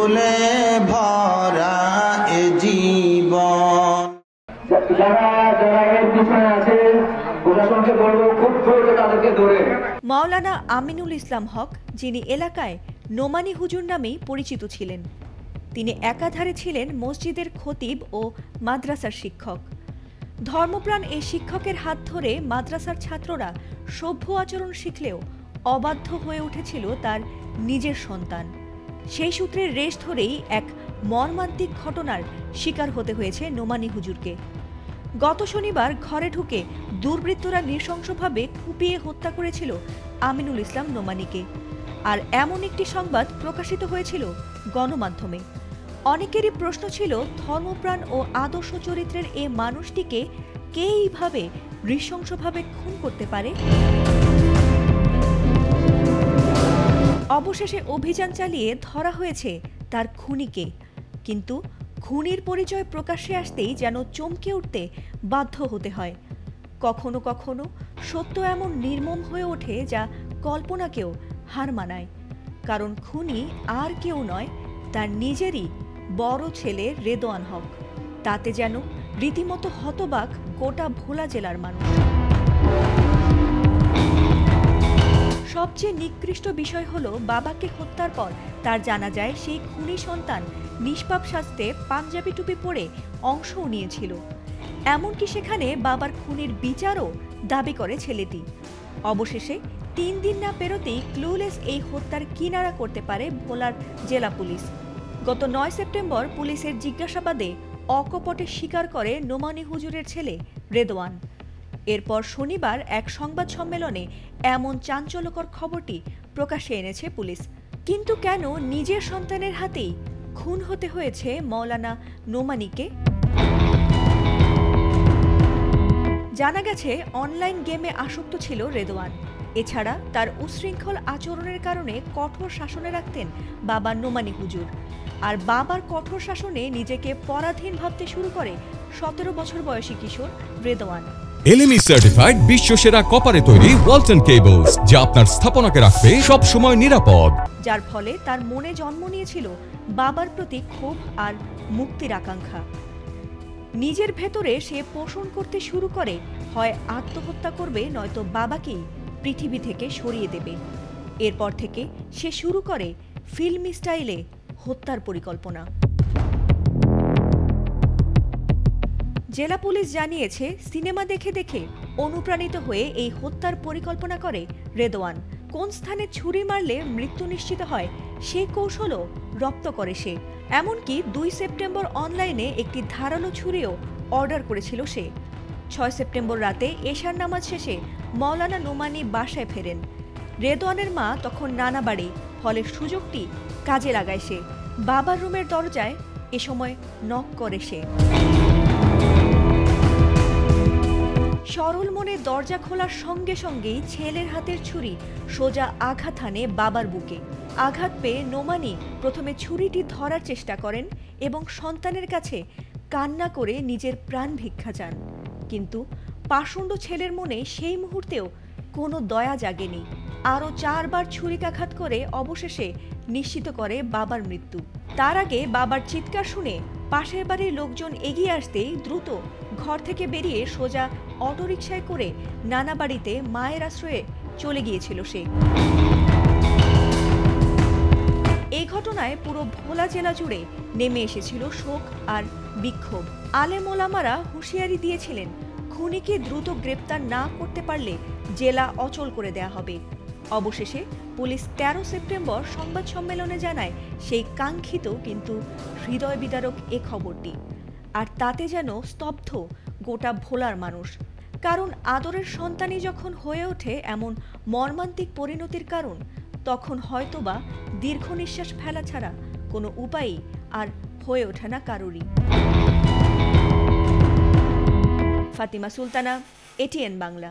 ভুলে ভরা এ জীবন। মাওলানা আমিনুল ইসলাম হক, যিনি এলাকায় নোমানী হুজুর নামেই পরিচিত ছিলেন, তিনি একাধারে ছিলেন মসজিদের খতিব ও মাদ্রাসার শিক্ষক। ধর্মপ্রাণ এই শিক্ষকের হাত ধরে মাদ্রাসার ছাত্ররা সভ্য আচরণ শিখলেও অবাধ্য হয়ে উঠেছিল তার নিজের সন্তান। সেই সূত্রের রেশ ধরেই এক মর্মান্তিক ঘটনার শিকার হতে হয়েছে নোমানী হুজুরকে। গত শনিবার ঘরে ঢুকে দুর্বৃত্তরা নৃশংসভাবে কুপিয়ে হত্যা করেছিল আমিনুল ইসলাম নোমানীকে। আর এমন একটি সংবাদ প্রকাশিত হয়েছিল গণমাধ্যমে। অনেকেরই প্রশ্ন ছিল, ধর্মপ্রাণ ও আদর্শ চরিত্রের এ মানুষটিকে কে এইভাবে নৃশংসভাবে খুন করতে পারে? অবশেষে অভিযান চালিয়ে ধরা হয়েছে তার খুনিকে, কিন্তু খুনির পরিচয় প্রকাশ্যে আসতেই যেন চমকে উঠতে বাধ্য হতে হয়। কখনো কখনো সত্য এমন নির্মম হয়ে ওঠে যা কল্পনাকেও হার মানায়। কারণ খুনি আর কেউ নয়, তার নিজেরই বড় ছেলে রেদোয়ান হক। তাতে যেন রীতিমতো হতবাক গোটা ভোলা জেলার মানুষ। সবচেয়ে নিকৃষ্ট বিষয় হলো, বাবাকে হত্যার পর তার জানা যায় সেই খুনি সন্তান নিষ্পাপ শাস্তে পাঞ্জাবি টুপি পরে অংশও নিয়েছিল। এমনকি সেখানে বাবার খুনির বিচারও দাবি করে ছেলেটি। অবশেষে 3 দিন না পেরোতেই ক্লুলেস এই হত্যার কিনারা করতে পারে ভোলার জেলা পুলিশ। গত 9 সেপ্টেম্বর পুলিশের জিজ্ঞাসাবাদে অকপটে স্বীকার করে নোমানী হুজুরের ছেলে রেদওয়ান। এরপর শনিবার এক সংবাদ সম্মেলনে এমন চাঞ্চল্যকর খবরটি প্রকাশ্যে এনেছে পুলিশ। কিন্তু কেন নিজের সন্তানের হাতেই খুন হতে হয়েছে মাওলানা নোমানীকে? জানা গেছে, অনলাইন গেমে আসক্ত ছিল রেদওয়ান। এছাড়া তার উশৃঙ্খল আচরণের কারণে কঠোর শাসনে রাখতেন বাবা নোমানী হুজুর। আর বাবার কঠোর শাসনে নিজেকে পরাধীন ভাবতে শুরু করে 17 বছর বয়সী কিশোর রেদওয়ান। এলএমই সার্টিফাইড বিশ্বসেরা কপারে তৈরি ওয়ালটন কেবলস, যা আপনার স্থাপনাকে রাখবে সব সময় নিরাপদ। যার ফলে তার মনে জন্ম নিয়েছিল বাবার প্রতি ক্ষোভ আর মুক্তির আকাঙ্ক্ষা। নিজের ভেতরে সে পোষণ করতে শুরু করে, হয় আত্মহত্যা করবে, নয়তো বাবাকেই পৃথিবী থেকে সরিয়ে দেবে। এরপর থেকে সে শুরু করে ফিল্মি স্টাইলে হত্যার পরিকল্পনা। জেলা পুলিশ জানিয়েছে, সিনেমা দেখে দেখে অনুপ্রাণিত হয়ে এই হত্যার পরিকল্পনা করে রেদওয়ান। কোন স্থানে ছুরি মারলে মৃত্যু নিশ্চিত হয় সে কৌশলও রপ্ত করে সে। এমনকি 2 সেপ্টেম্বর অনলাইনে একটি ধারালো ছুরিও অর্ডার করেছিল সে। 6 সেপ্টেম্বর রাতে এশার নামাজ শেষে মাওলানা নোমানী বাসায় ফেরেন। রেদওয়ানের মা তখন নানা বাড়ি, ফলে সুযোগটি কাজে লাগায় সে। বাবার রুমের দরজায় এ সময় নক করে সে। সরল মনে দরজা খোলার সঙ্গে সঙ্গেই ছেলের হাতের ছুরি সোজা আঘাত হানে বাবার বুকে। আঘাত পেয়ে নোমানী প্রথমে ছুরিটি ধরার চেষ্টা করেন এবং সন্তানের কাছে কান্না করে নিজের প্রাণ ভিক্ষা চান। কিন্তু পাষণ্ড ছেলের মনে সেই মুহূর্তেও কোনো দয়া জাগেনি। আরও 4 বার ছুরিকাঘাত করে অবশেষে নিশ্চিত করে বাবার মৃত্যু। তার আগে বাবার চিৎকার শুনে পাশের বাড়ির লোকজন এগিয়ে আসতেই দ্রুত ঘর থেকে বেরিয়ে সোজা অটোরিকশায় করে নানা বাড়িতে মায়ের আশ্রয়ে চলে গিয়েছিল সে। এই ঘটনায় পুরো ভোলা জেলা জুড়ে নেমে এসেছিল শোক আর বিক্ষোভ। আলেম ওলামারা হুঁশিয়ারি দিয়েছিলেন, খুনিকে দ্রুত গ্রেপ্তার না করতে পারলে জেলা অচল করে দেয়া হবে। অবশেষে পুলিশ 13 সেপ্টেম্বর সংবাদ সম্মেলনে জানায় সেই কাঙ্ক্ষিত কিন্তু হৃদয় বিদারক এ খবরটি। আর তাতে যেন স্তব্ধ গোটা ভোলার মানুষ। কারণ আদরের সন্তানই যখন হয়ে ওঠে এমন মর্মান্তিক পরিণতির কারণ, তখন হয়তোবা দীর্ঘ নিঃশ্বাস ফেলা ছাড়া কোনো উপায়ই আর হয়ে ওঠে না কারোরই। ফাতিমা সুলতানা, এটিএন বাংলা।